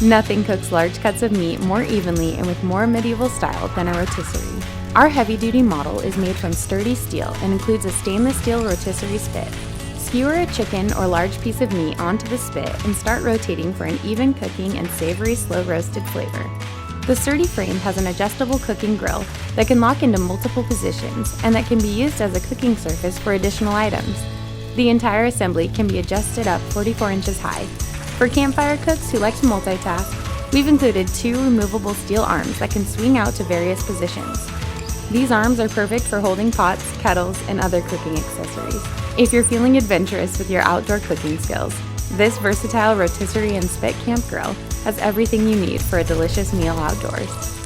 Nothing cooks large cuts of meat more evenly and with more medieval style than a rotisserie. Our heavy-duty model is made from sturdy steel and includes a stainless steel rotisserie spit. Skewer a chicken or large piece of meat onto the spit and start rotating for an even cooking and savory slow-roasted flavor. The sturdy frame has an adjustable cooking grill that can lock into multiple positions and that can be used as a cooking surface for additional items. The entire assembly can be adjusted up 44 inches high. For campfire cooks who like to multitask, we've included 2 removable steel arms that can swing out to various positions. These arms are perfect for holding pots, kettles, and other cooking accessories. If you're feeling adventurous with your outdoor cooking skills, this versatile rotisserie and spit camp grill has everything you need for a delicious meal outdoors.